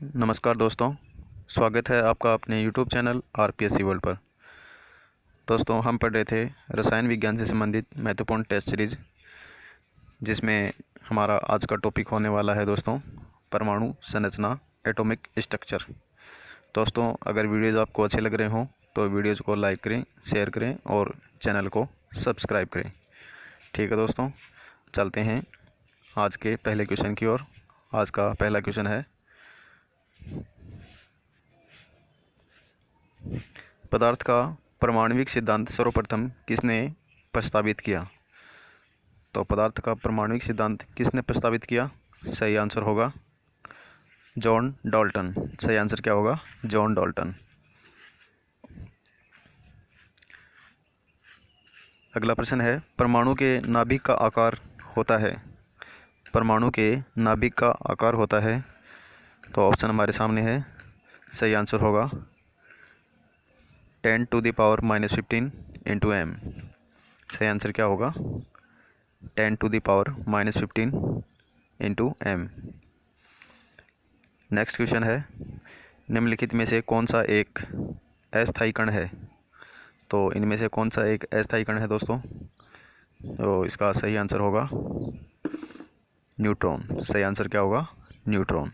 नमस्कार दोस्तों, स्वागत है आपका अपने YouTube चैनल RPSC वर्ल्ड पर। दोस्तों, हम पढ़ रहे थे रसायन विज्ञान से संबंधित महत्वपूर्ण टेस्ट सीरीज, जिसमें हमारा आज का टॉपिक होने वाला है दोस्तों परमाणु संरचना, एटॉमिक स्ट्रक्चर। दोस्तों, अगर वीडियोज़ आपको अच्छे लग रहे हों तो वीडियोज़ को लाइक करें, शेयर करें और चैनल को सब्सक्राइब करें। ठीक है दोस्तों, चलते हैं आज के पहले क्वेश्चन की ओर। आज का पहला क्वेश्चन है, पदार्थ का परमाणविक सिद्धांत सर्वप्रथम किसने प्रस्तावित किया? तो पदार्थ का परमाणविक सिद्धांत किसने प्रस्तावित किया? सही आंसर होगा जॉन डाल्टन। सही आंसर क्या होगा? John Dalton. अगला प्रश्न है, परमाणु के नाभिक का आकार होता है। परमाणु के नाभिक का आकार होता है, तो ऑप्शन हमारे सामने है। सही आंसर होगा 10⁻⁻15 इंटू m। सही आंसर क्या होगा? 10⁻⁻15 इंटू m। नेक्स्ट क्वेश्चन है, निम्नलिखित में से कौन सा एक अस्थायी कण है? तो इनमें से कौन सा एक अस्थायी कण है दोस्तों? तो इसका सही आंसर होगा न्यूट्रॉन। सही आंसर क्या होगा? न्यूट्रॉन।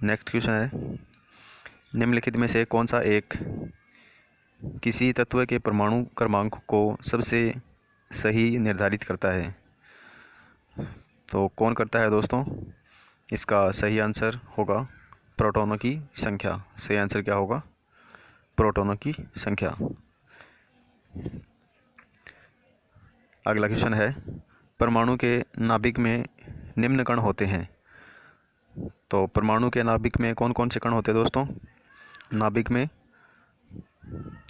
नेक्स्ट क्वेश्चन है, निम्नलिखित में से कौन सा एक किसी तत्व के परमाणु क्रमांक को सबसे सही निर्धारित करता है? तो कौन करता है दोस्तों? इसका सही आंसर होगा प्रोटॉनों की संख्या। सही आंसर क्या होगा? प्रोटॉनों की संख्या। अगला क्वेश्चन है, परमाणु के नाभिक में निम्न कण होते हैं। तो परमाणु के नाभिक में कौन कौन से कण होते हैं दोस्तों? नाभिक में,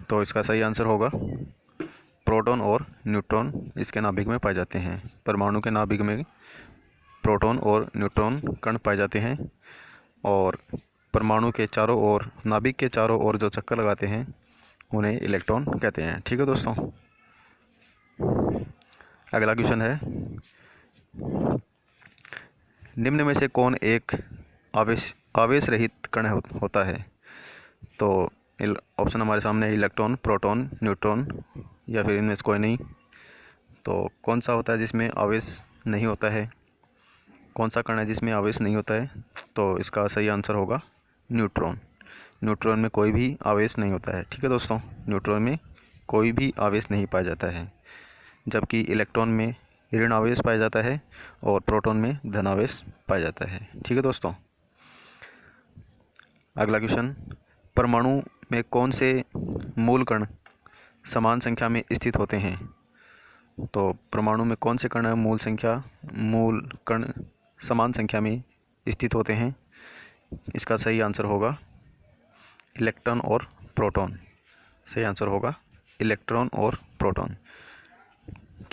तो इसका सही आंसर होगा प्रोटॉन और न्यूट्रॉन इसके नाभिक में पाए जाते हैं। परमाणु के नाभिक में प्रोटॉन और न्यूट्रॉन कण पाए जाते हैं, और परमाणु के चारों ओर, नाभिक के चारों ओर जो चक्कर लगाते हैं उन्हें इलेक्ट्रॉन कहते हैं। ठीक है दोस्तों। अगला क्वेश्चन है, निम्न में से कौन एक आवेश रहित कण होता है? तो ऑप्शन हमारे सामने है इलेक्ट्रॉन, प्रोटॉन, न्यूट्रॉन, या फिर इनमें से कोई नहीं। तो कौन सा होता है जिसमें आवेश नहीं होता है? कौन सा कण है जिसमें आवेश नहीं होता है? तो इसका सही आंसर होगा न्यूट्रॉन। न्यूट्रॉन में कोई भी आवेश नहीं होता है। ठीक है दोस्तों, न्यूट्रॉन में कोई भी आवेश नहीं पाया जाता है, जबकि इलेक्ट्रॉन में ऋण आवेश पाया जाता है और प्रोटॉन में धन आवेश पाया जाता है। ठीक है दोस्तों। अगला क्वेश्चन, परमाणु में कौन से मूल कण समान संख्या में स्थित होते हैं? तो परमाणु में कौन से कण मूल कण समान संख्या में स्थित होते हैं? इसका सही आंसर होगा इलेक्ट्रॉन और प्रोटॉन। सही आंसर होगा इलेक्ट्रॉन और प्रोटॉन।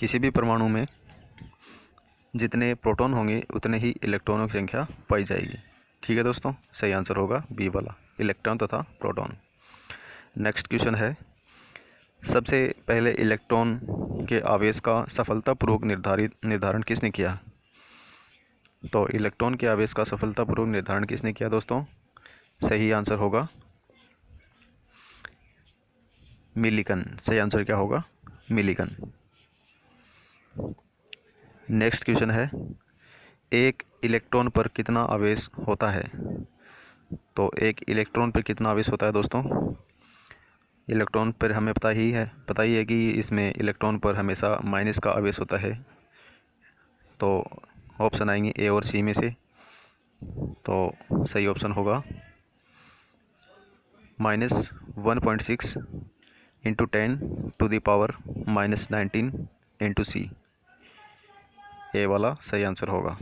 किसी भी परमाणु में जितने प्रोटॉन होंगे उतने ही इलेक्ट्रॉनों की संख्या पाई जाएगी। ठीक है दोस्तों, सही आंसर होगा बी वाला, इलेक्ट्रॉन तथा प्रोटॉन। नेक्स्ट क्वेश्चन है, सबसे पहले इलेक्ट्रॉन के आवेश का सफलतापूर्वक निर्धारण किसने किया? तो इलेक्ट्रॉन के आवेश का सफलतापूर्वक निर्धारण किसने किया दोस्तों? सही आंसर होगा मिलिकन। सही आंसर क्या होगा? मिलिकन। नेक्स्ट क्वेश्चन है, एक इलेक्ट्रॉन पर कितना आवेश होता है? तो एक इलेक्ट्रॉन पर कितना आवेश होता है दोस्तों? इलेक्ट्रॉन पर हमें पता ही है कि इसमें इलेक्ट्रॉन पर हमेशा माइनस का आवेश होता है। तो ऑप्शन आएंगे ए और सी में से, तो सही ऑप्शन होगा -1.6 इंटू 10⁻⁻19 इंटू सी। ए वाला सही आंसर होगा।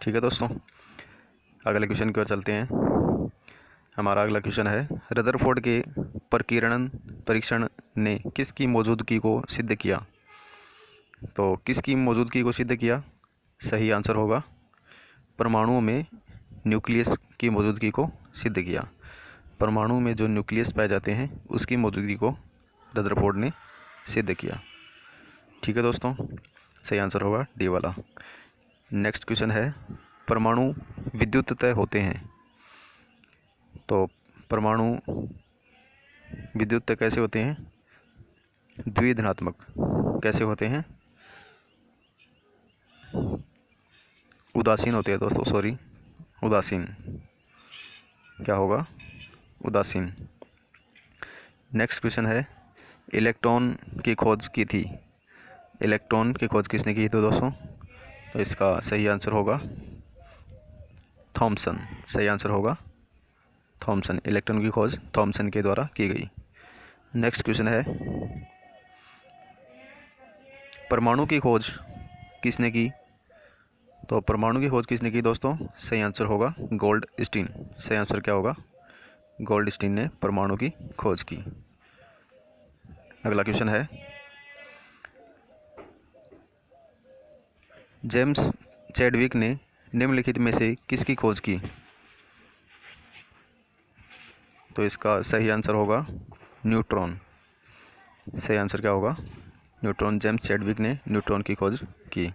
ठीक है दोस्तों, अगले क्वेश्चन की ओर चलते हैं। हमारा अगला क्वेश्चन है, रदरफोर्ड के प्रकीर्णन परीक्षण ने किसकी मौजूदगी को सिद्ध किया? तो किसकी मौजूदगी को सिद्ध किया? सही आंसर होगा परमाणुओं में न्यूक्लियस की मौजूदगी को सिद्ध किया। परमाणु में जो न्यूक्लियस पाए जाते हैं उसकी मौजूदगी को रदरफोर्ड ने सिद्ध किया। ठीक है दोस्तों, सही आंसर होगा डी वाला। नेक्स्ट क्वेश्चन है, परमाणु विद्युततः होते हैं। तो परमाणु विद्युततः कैसे होते हैं? द्विधनात्मक। कैसे होते हैं? उदासीन होते हैं दोस्तों, सॉरी, उदासीन। क्या होगा? उदासीन। नेक्स्ट क्वेश्चन है, इलेक्ट्रॉन की खोज की थी। इलेक्ट्रॉन की खोज किसने की थी दोस्तों? तो इसका सही आंसर होगा थॉमसन। सही आंसर होगा थॉमसन। इलेक्ट्रॉन की खोज थॉमसन के द्वारा की गई। नेक्स्ट क्वेश्चन है, परमाणु की खोज किसने की? तो परमाणु की खोज किसने की दोस्तों? सही आंसर होगा गोल्डस्टीन। सही आंसर क्या होगा? गोल्डस्टीन ने परमाणु की खोज की। अगला क्वेश्चन है, जेम्स चैडविक ने निम्नलिखित में से किसकी खोज की? तो इसका सही आंसर होगा न्यूट्रॉन। सही आंसर क्या होगा? न्यूट्रॉन। जेम्स चैडविक ने न्यूट्रॉन की खोज की।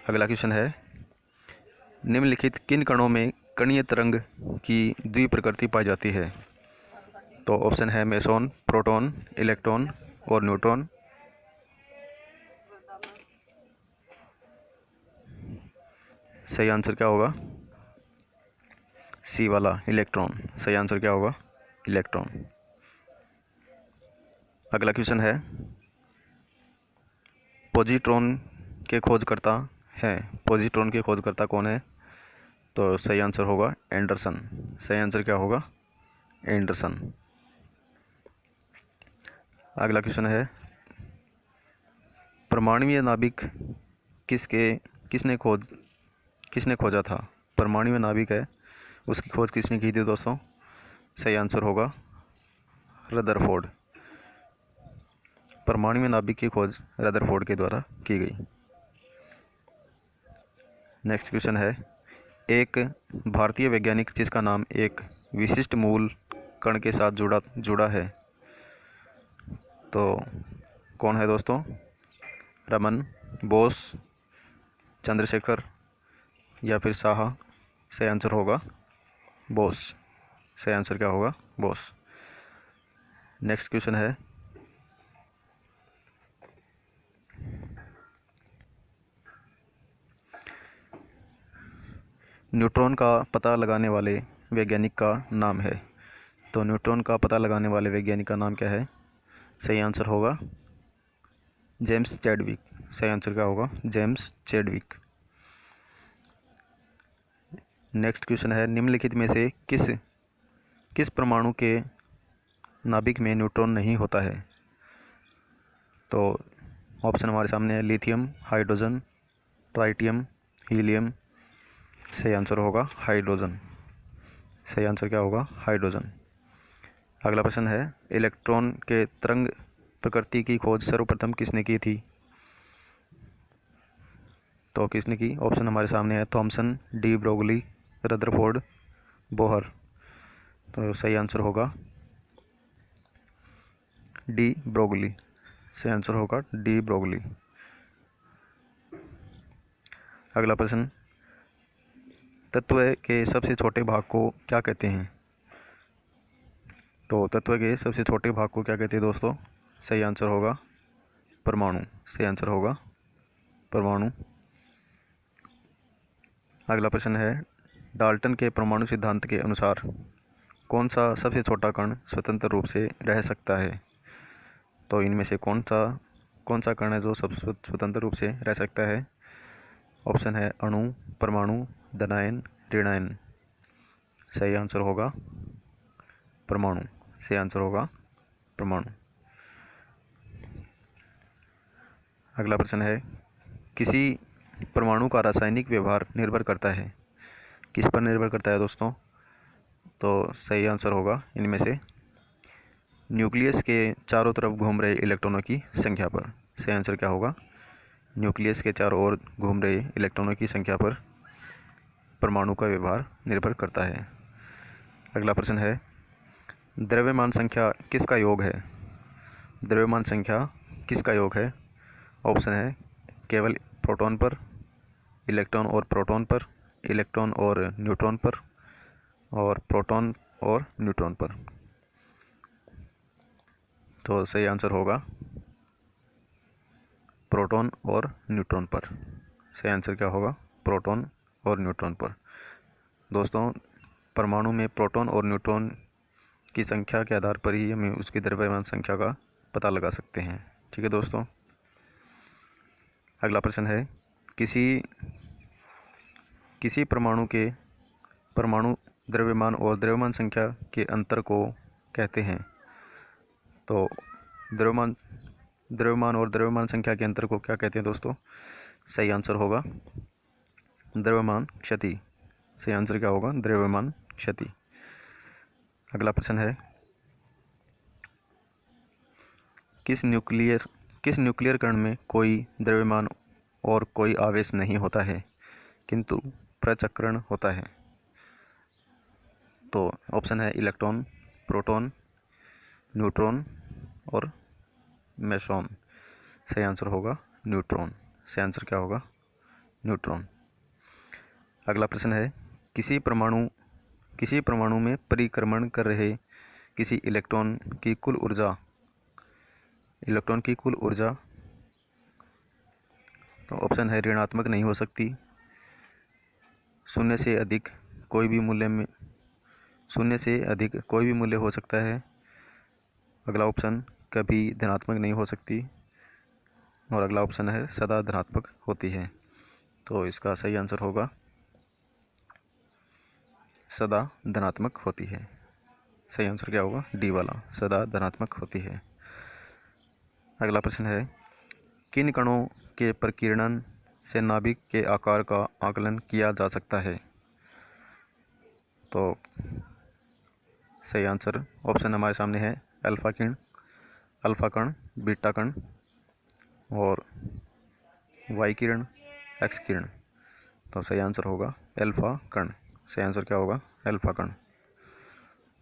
अगला क्वेश्चन है, निम्नलिखित किन कणों में कणीय तरंग की द्विप्रकृति पाई जाती है? तो ऑप्शन है मेसॉन, प्रोटॉन, इलेक्ट्रॉन और न्यूट्रॉन। सही आंसर क्या होगा? सी वाला, इलेक्ट्रॉन। सही आंसर क्या होगा? इलेक्ट्रॉन। अगला क्वेश्चन है, पॉजिट्रॉन के खोजकर्ता हैं। पॉजिट्रॉन के खोजकर्ता कौन है? तो सही आंसर होगा एंडरसन। सही आंसर क्या होगा? एंडरसन। अगला क्वेश्चन है, परमाणुीय नाभिक किसने खोजा था? परमाणुीय नाभिक है, उसकी खोज किसने की थी दोस्तों? सही आंसर होगा रदरफोर्ड। परमाणुीय नाभिक की खोज रदरफोर्ड के द्वारा की गई। नेक्स्ट क्वेश्चन है, एक भारतीय वैज्ञानिक जिसका नाम एक विशिष्ट मूल कण के साथ जुड़ा है, तो कौन है दोस्तों? रमन, बोस, चंद्रशेखर या फिर साहा? सही आंसर होगा बोस। सही आंसर क्या होगा? बोस। नेक्स्ट क्वेश्चन है, न्यूट्रॉन का पता लगाने वाले वैज्ञानिक का नाम है। तो न्यूट्रॉन का पता लगाने वाले वैज्ञानिक का नाम क्या है? सही आंसर होगा जेम्स चैडविक। सही आंसर क्या होगा? James Chadwick. नेक्स्ट क्वेश्चन है, निम्नलिखित में से किस परमाणु के नाभिक में न्यूट्रॉन नहीं होता है? तो ऑप्शन हमारे सामने है, लिथियम, हाइड्रोजन, ट्राइटियम, हीलियम। सही आंसर होगा हाइड्रोजन। सही आंसर क्या होगा? हाइड्रोजन। अगला प्रश्न है, इलेक्ट्रॉन के तरंग प्रकृति की खोज सर्वप्रथम किसने की थी? तो किसने की? ऑप्शन हमारे सामने है, Thomson, de Broglie, Rutherford, Bohr. तो सही आंसर होगा डी ब्रोगली। सही आंसर होगा डी ब्रोगली। अगला प्रश्न, तत्व के सबसे छोटे भाग को क्या कहते हैं? तो तत्व के सबसे छोटे भाग को क्या कहते हैं दोस्तों? सही आंसर होगा परमाणु। सही आंसर होगा परमाणु। अगला प्रश्न है, डाल्टन के परमाणु सिद्धांत के अनुसार कौन सा सबसे छोटा कण स्वतंत्र रूप से रह सकता है? तो इनमें से कौन सा कण है जो सब स्वतंत्र रूप से रह सकता है? ऑप्शन है अणु, परमाणु, धनायन, ऋणायन। सही आंसर होगा परमाणु। सही आंसर होगा परमाणु। अगला प्रश्न है, किसी परमाणु का रासायनिक व्यवहार निर्भर करता है। किस पर निर्भर करता है दोस्तों? तो सही आंसर होगा इनमें से न्यूक्लियस के चारों तरफ घूम रहे इलेक्ट्रॉनों की संख्या पर। सही आंसर क्या होगा? न्यूक्लियस के चारों ओर घूम रहे इलेक्ट्रॉनों की संख्या पर परमाणु का व्यवहार निर्भर करता है। अगला प्रश्न है, द्रव्यमान संख्या किसका योग है? द्रव्यमान संख्या किसका योग है? ऑप्शन है केवल प्रोटॉन पर, इलेक्ट्रॉन और प्रोटॉन पर, इलेक्ट्रॉन और न्यूट्रॉन पर, और प्रोटॉन और न्यूट्रॉन पर। तो सही आंसर होगा प्रोटॉन और न्यूट्रॉन पर। सही आंसर क्या होगा? प्रोटॉन और न्यूट्रॉन पर। दोस्तों, परमाणु में प्रोटॉन और न्यूट्रॉन की संख्या के आधार पर ही हमें उसकी द्रव्यमान संख्या का पता लगा सकते हैं। ठीक है दोस्तों। अगला प्रश्न है, किसी परमाणु के परमाणु द्रव्यमान और द्रव्यमान संख्या के अंतर को कहते हैं। तो द्रव्यमान और द्रव्यमान संख्या के अंतर को क्या कहते हैं दोस्तों? सही आंसर होगा द्रव्यमान क्षति। सही आंसर क्या होगा? द्रव्यमान क्षति। अगला प्रश्न है, किस न्यूक्लियर कण में कोई द्रव्यमान और कोई आवेश नहीं होता है किंतु प्रचक्रण होता है? तो ऑप्शन है इलेक्ट्रॉन, प्रोटॉन, न्यूट्रॉन और मेसॉन। सही आंसर होगा न्यूट्रॉन। सही आंसर क्या होगा? न्यूट्रॉन। अगला प्रश्न है, किसी परमाणु में परिक्रमण कर रहे किसी इलेक्ट्रॉन की कुल ऊर्जा तो ऑप्शन है ऋणात्मक नहीं हो सकती, शून्य से अधिक कोई भी मूल्य हो सकता है। अगला ऑप्शन कभी धनात्मक नहीं हो सकती, और अगला ऑप्शन है सदा धनात्मक होती है। तो इसका सही आंसर होगा सदा धनात्मक होती है। सही आंसर क्या होगा? डी वाला, सदा धनात्मक होती है। अगला प्रश्न है, किन कणों के प्रकीर्णन से नाभिक के आकार का आकलन किया जा सकता है? तो सही आंसर ऑप्शन हमारे सामने है अल्फा कण, बीटा कण और वाई किरण, एक्स किरण। तो सही आंसर होगा अल्फा कण। सही आंसर क्या होगा? अल्फा कण।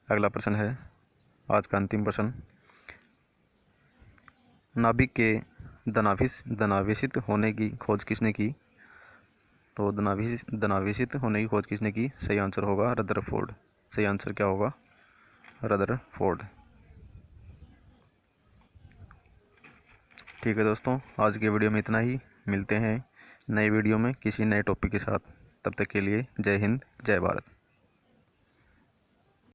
अगला प्रश्न है, आज का अंतिम प्रश्न, नाभिक के धनावेशित होने की खोज किसने की? तो धनावेशित होने की खोज किसने की? सही आंसर होगा रदरफोर्ड। सही आंसर क्या होगा? रदरफोर्ड। ठीक है दोस्तों, आज के वीडियो में इतना ही। मिलते हैं नए वीडियो में किसी नए टॉपिक के साथ। तब तक के लिए जय हिंद, जय भारत।